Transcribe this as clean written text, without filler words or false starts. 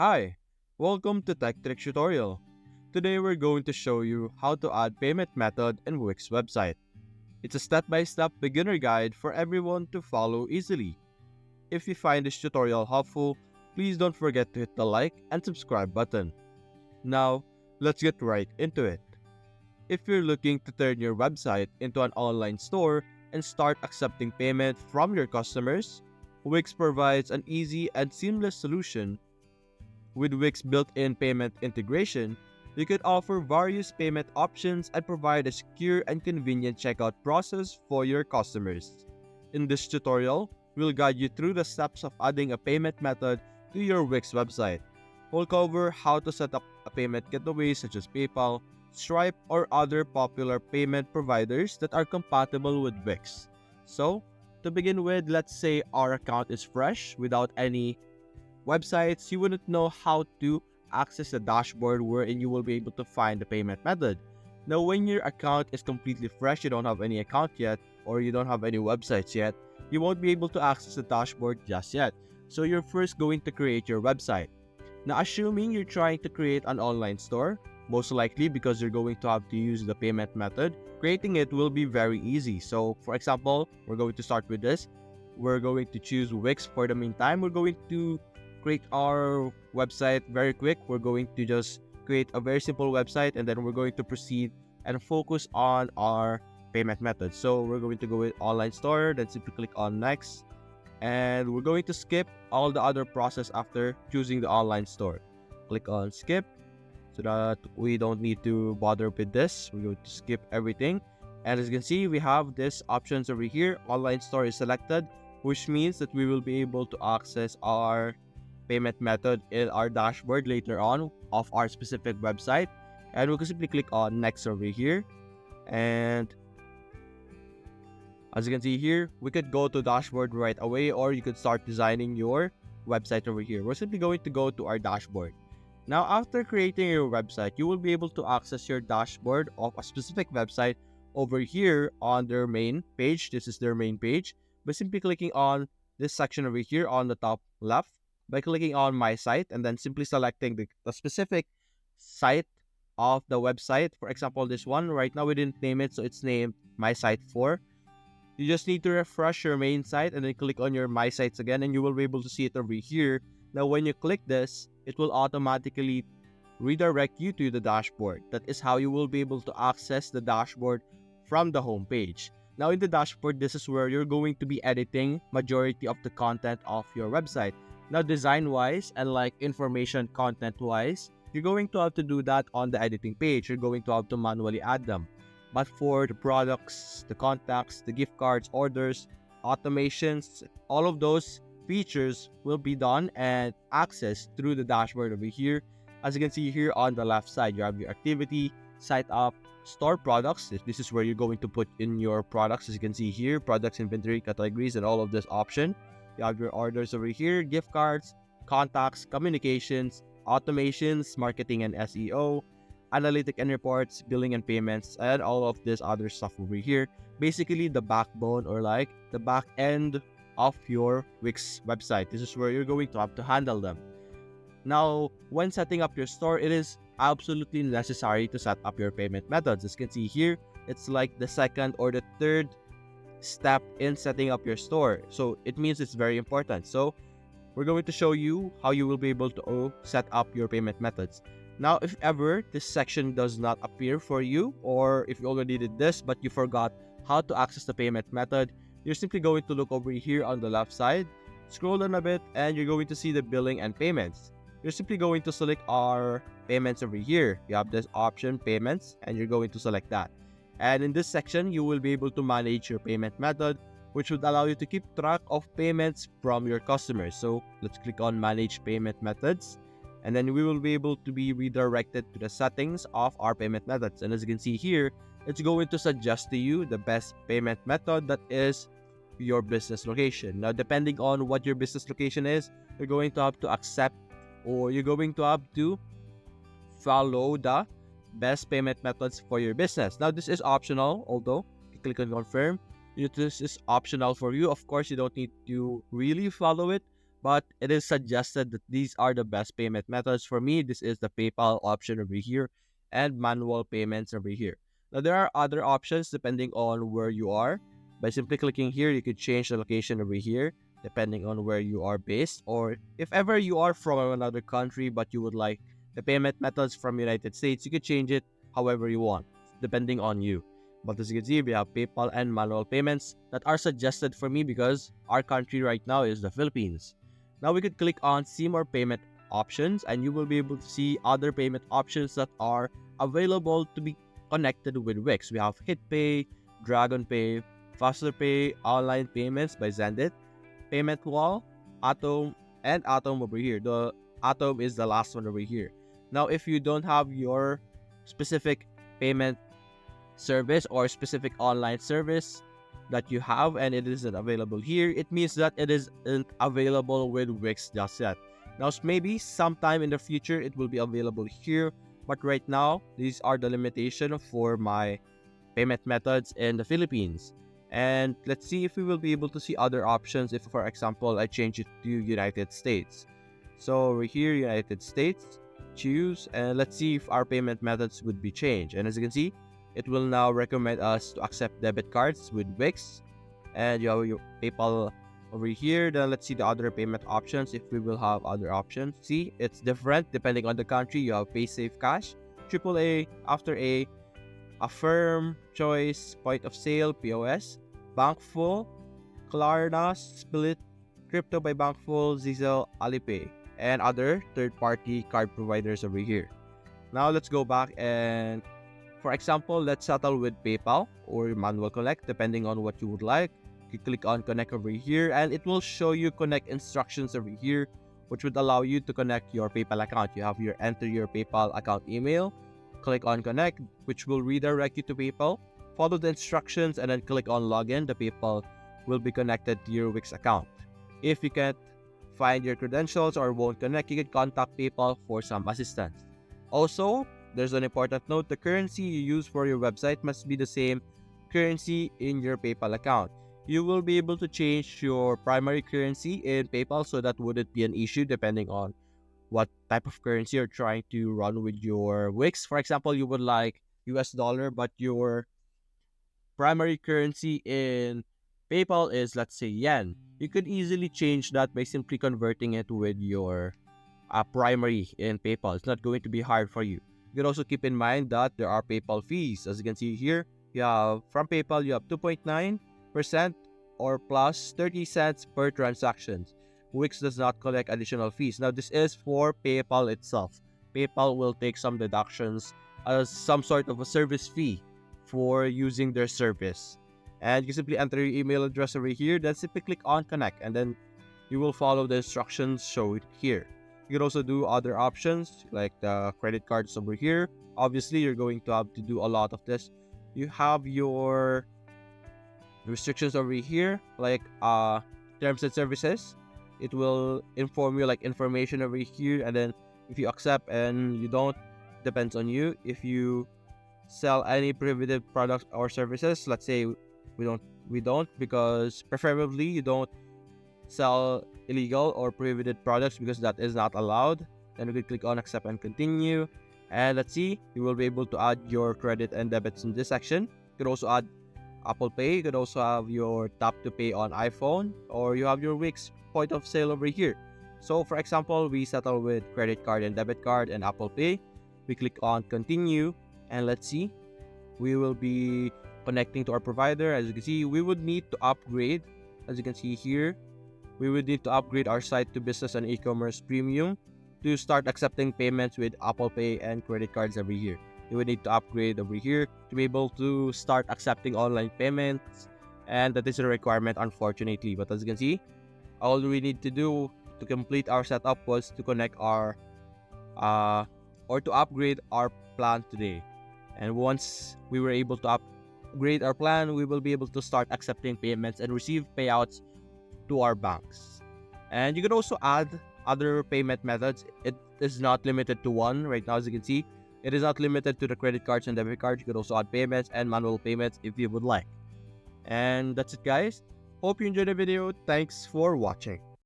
Hi, welcome to Tech Trick Tutorial. Today we're going to show you how to add payment method in Wix website. It's a step-by-step beginner guide for everyone to follow easily. If you find this tutorial helpful, please don't forget to hit the like and subscribe button. Now, let's get right into it. If you're looking to turn your website into an online store and start accepting payment from your customers, Wix provides an easy and seamless solution. With Wix built-in payment integration, you can offer various payment options and provide a secure and convenient checkout process for your customers. In this tutorial, we'll guide you through the steps of adding a payment method to your Wix website. We'll cover how to set up a payment gateway such as PayPal, Stripe, or other popular payment providers that are compatible with Wix. So, to begin with, let's say our account is fresh without any websites, you wouldn't know how to access the dashboard wherein you will be able to find the payment method. Now, when your account is completely fresh, you don't have any account yet, or you don't have any websites yet, you won't be able to access the dashboard just yet. So, you're first going to create your website. Now, assuming you're trying to create an online store, most likely because you're going to have to use the payment method, creating it will be very easy. So, for example, we're going to start with this. We're going to choose Wix for the meantime. We're going to create our website very quick. We're going to just create a very simple website and then we're going to proceed and focus on our payment method. So we're going to go with online store, then simply click on next, and we're going to skip all the other process after choosing the online store. Click on skip so that we don't need to bother with this. We're going to skip everything. And as you can see, we have this options over here. Online store is selected, which means that we will be able to access our payment method in our dashboard later on of our specific website. And we can simply click on next over here. And as you can see here, we could go to dashboard right away, or you could start designing your website over here. We're simply going to go to our dashboard. Now, after creating your website, you will be able to access your dashboard of a specific website over here on their main page. This is their main page by simply clicking on this section over here on the top left, by clicking on my site and then simply selecting the specific site of the website. For example, this one right now we didn't name it, so it's named my site 4. You just need to refresh your main site and then click on your my sites again, and you will be able to see it over here. Now when you click this, it will automatically redirect you to the dashboard. That is how you will be able to access the dashboard from the home page. Now in the dashboard, this is where you're going to be editing majority of the content of your website. Now design wise and like information content wise, you're going to have to do that on the editing page. You're going to have to manually add them. But for the products, the contacts, the gift cards, orders, automations, all of those features will be done and accessed through the dashboard over here. As you can see here on the left side, you have your activity, site up, store products. This is where you're going to put in your products. As you can see here, products, inventory, categories, and all of this option. You have your orders over here, gift cards, contacts, communications, automations, marketing and SEO, analytic and reports, billing and payments, and all of this other stuff over here. Basically, the backbone or like the back end of your Wix website. This is where you're going to have to handle them. Now, when setting up your store, it is absolutely necessary to set up your payment methods. As you can see here, it's like the second or the third step in setting up your store. So it means it's very important. So we're going to show you how you will be able to set up your payment methods. Now, if ever this section does not appear for you, or if you already did this but you forgot how to access the payment method, you're simply going to look over here on the left side, scroll down a bit, and you're going to see the billing and payments. You're simply going to select our payments over here. You have this option, payments, and you're going to select that. And in this section, you will be able to manage your payment method, which would allow you to keep track of payments from your customers. So let's click on manage payment methods, and then we will be able to be redirected to the settings of our payment methods. And as you can see here, it's going to suggest to you the best payment method that is your business location. Now, depending on what your business location is, you're going to have to accept, or you're going to have to follow the best payment methods for your business. Now, this is optional, although you click on confirm. This is optional for you. Of course, you don't need to really follow it, but it is suggested that these are the best payment methods. For me, this is the PayPal option over here and manual payments over here. Now, there are other options depending on where you are. By simply clicking here, you could change the location over here depending on where you are based, or if ever you are from another country but you would like the payment methods from United States, you could change it however you want, depending on you. But as you can see, we have PayPal and manual payments that are suggested for me because our country right now is the Philippines. Now we could click on see more payment options and you will be able to see other payment options that are available to be connected with Wix. We have HitPay, DragonPay, FasterPay, online payments by Zendit, Payment Wall, Atom, and Atom over here. The Atom is the last one over here. Now, if you don't have your specific payment service or specific online service that you have and it isn't available here, it means that it isn't available with Wix just yet. Now, maybe sometime in the future it will be available here, but right now, these are the limitations for my payment methods in the Philippines. And let's see if we will be able to see other options if, for example, I change it to United States. So over here, United States, choose, and let's see if our payment methods would be changed. And as you can see, it will now recommend us to accept debit cards with Wix. And you have your PayPal over here. Then let's see the other payment options if we will have other options. See, it's different depending on the country. You have PaySafe Cash, AAA, After A, Affirm, Choice, Point of Sale, POS, Bankful, Klarna, Split, Crypto by Bankful, Zizel, Alipay, and other third-party card providers over here. Now let's go back and, for example, let's settle with PayPal or Manual Connect depending on what you would like. You click on Connect over here and it will show you connect instructions over here, which would allow you to connect your PayPal account. You have your enter your PayPal account email, click on Connect, which will redirect you to PayPal. Follow the instructions and then click on Login. The PayPal will be connected to your Wix account. If you can't find your credentials or won't connect, you can contact PayPal for some assistance. Also, there's an important note: the currency you use for your website must be the same currency in your PayPal account. You will be able to change your primary currency in PayPal, so that wouldn't be an issue depending on what type of currency you're trying to run with your Wix. For example, you would like US dollar, but your primary currency in PayPal is, let's say, yen. You could easily change that by simply converting it with your primary in PayPal. It's not going to be hard for you. You can also keep in mind that there are PayPal fees. As you can see here, you have from PayPal, you have 2.9% or plus 30 cents per transaction. Wix does not collect additional fees. Now, this is for PayPal itself. PayPal will take some deductions as some sort of a service fee for using their service. And you simply enter your email address over here, then simply click on Connect, and then you will follow the instructions shown here. You can also do other options like the credit cards over here. Obviously, you're going to have to do a lot of this. You have your restrictions over here, like terms and services. It will inform you like information over here, and then if you accept and you don't, depends on you. If you sell any prohibited products or services, let's say we don't because preferably you don't sell illegal or prohibited products because that is not allowed. Then you can click on accept and continue, and let's see, you will be able to add your credit and debits in this section. You can also add Apple Pay. You could also have your tap to pay on iPhone, or you have your Wix point of sale over here. So for example, we settle with credit card and debit card and Apple Pay. We click on continue, and let's see, we will be connecting to our provider. As you can see, we would need to upgrade. As you can see here, we would need to upgrade our site to business and e-commerce premium to start accepting payments with Apple Pay and credit cards over here. You would need to upgrade over here to be able to start accepting online payments, and that is a requirement, unfortunately. But as you can see, all we need to do to complete our setup was to connect our or to upgrade our plan today. And once we were able to upgrade our plan, we will be able to start accepting payments and receive payouts to our banks. And you can also add other payment methods. It is not limited to one right now. As you can see, it is not limited to the credit cards and debit cards. You could also add payments and manual payments if you would like. And that's it, guys. Hope you enjoyed the video. Thanks for watching.